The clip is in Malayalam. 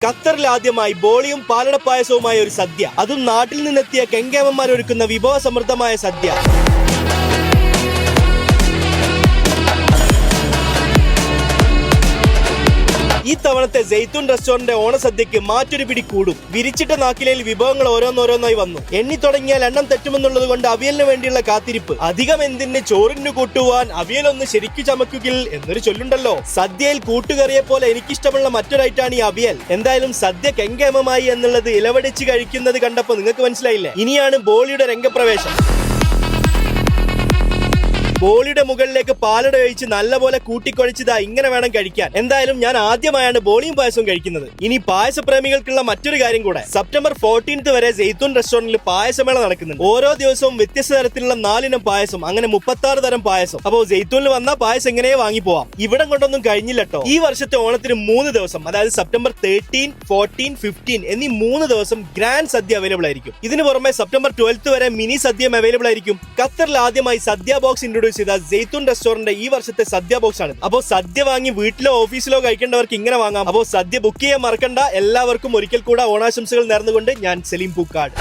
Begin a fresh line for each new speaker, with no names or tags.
ഖത്തറിൽ ആദ്യമായി ബോളിയും പാലടപ്പായസവുമായ ഒരു സദ്യ, അതും നാട്ടിൽ നിന്നെത്തിയ കെങ്കേമന്മാർ ഒരുക്കുന്ന വിഭവസമൃദ്ധമായ സദ്യ. ഈ തവണത്തെ ജെയ്ത്തൂൻ റെസ്റ്റോറന്റ് ഓണസദ്യക്ക് മാറ്റൊരു പിടി കൂടും. വിരിച്ചിട്ട നാക്കിലയിൽ വിഭവങ്ങൾ ഓരോന്നോരോന്നായി വന്നു. എണ്ണി തുടങ്ങിയാൽ എണ്ണം തെറ്റുമെന്നുള്ളത് കൊണ്ട് അവിയലിന് വേണ്ടിയുള്ള കാത്തിരിപ്പ്. അധികം എന്തിന് ചോറിന് കൂട്ടുവാൻ അവിയലൊന്ന് ശരിക്കു ചമക്കുകിൽ എന്നൊരു ചൊല്ലുണ്ടല്ലോ. സദ്യയിൽ കൂട്ടുകറിയെ പോലെ എനിക്കിഷ്ടമുള്ള മറ്റൊരു ഐറ്റാണ് ഈ അവിയൽ. എന്തായാലും സദ്യ കെങ്കേമമായി എന്നുള്ളത് ഇലവടിച്ച് കഴിക്കുന്നത് കണ്ടപ്പോ നിങ്ങൾക്ക് മനസ്സിലായില്ലേ? ഇനിയാണ് ബോളിയുടെ രംഗപ്രവേശം. ബോളിയുടെ മുകളിലേക്ക് പാലട ഒഴിച്ച് നല്ലപോലെ കൂട്ടിക്കൊഴിച്ചതാ ഇങ്ങനെ വേണം കഴിക്കാൻ. എന്തായാലും ഞാൻ ആദ്യമായാണ് ബോളിയും പായസവും കഴിക്കുന്നത്. ഇനി പായസപ്രേമികൾക്കുള്ള മറ്റൊരു കാര്യം കൂടെ. സെപ്റ്റംബർ 14 വരെ ജെയ്ത്തൂൻ റെസ്റ്റോറന്റിൽ പായസമേള നടക്കുന്നുണ്ട്. ഓരോ ദിവസവും വ്യത്യസ്ത തരത്തിലുള്ള 4 ഇനം പായസം, അങ്ങനെ 36 തരം പായസം. അപ്പോ ജെയ്ത്തൂനിൽ വന്നാൽ പായസം എങ്ങനെയേ വാങ്ങി പോവാം. ഇവിടം കൊണ്ടൊന്നും കഴിഞ്ഞില്ലട്ടോ. ഈ വർഷത്തെ ഓണത്തിന് 3 ദിവസം, അതായത് സെപ്റ്റംബർ 13, 14, 15 എന്നീ 3 ദിവസം ഗ്രാൻഡ് സദ്യ അവൈലബിൾ ആയിരിക്കും. ഇതിന് പുറമെ സെപ്റ്റംബർ 12 വരെ മിനി സദ്യയും അവൈലബിൾ ആയിരിക്കും. ഖത്തറിൽ ആദ്യമായി സദ്യ ബോക്സ് ഇൻട്രൊഡ്യൂസ് ചെയ്ത ജെയ്ത്തൂൻ റെസ്റ്റോറന്റ് ഈ വർഷത്തെ സദ്യ ബോക്സ് ആണ്. അപ്പോൾ സദ്യ വാങ്ങി വീട്ടിലോ ഓഫീസിലോ കഴിക്കേണ്ടവർക്ക് ഇങ്ങനെ വാങ്ങാം. അപ്പോൾ സദ്യ ബുക്ക് ചെയ്യാൻ മറക്കണ്ട. എല്ലാവർക്കും ഒരിക്കൽ കൂടെ ഓണാശംസകൾ നേർന്നുകൊണ്ട് ഞാൻ സലീം പൂക്കാട്.